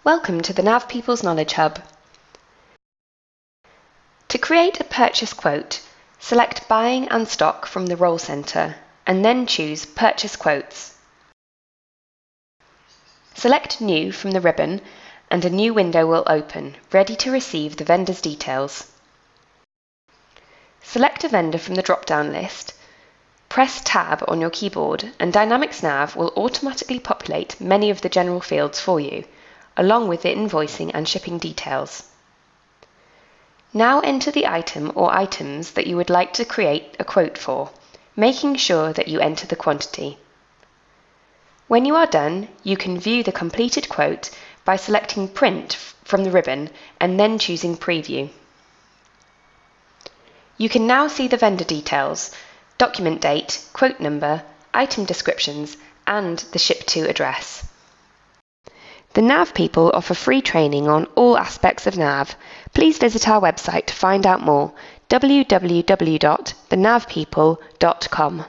Welcome to the NAV People's Knowledge Hub. To create a purchase quote, select Buying and Stock from the Role Center and then choose Purchase Quotes. Select New from the ribbon and a new window will open, ready to receive the vendor's details. Select a vendor from the drop-down list. Press Tab on your keyboard and Dynamics NAV will automatically populate many of the general fields for you, along with the invoicing and shipping details. Now enter the item or items that you would like to create a quote for, making sure that you enter the quantity. When you are done, you can view the completed quote by selecting Print from the ribbon and then choosing Preview. You can now see the vendor details, document date, quote number, item descriptions, and the ship to address. The NAV people offer free training on all aspects of NAV. Please visit our website to find out more, www.thenavpeople.com.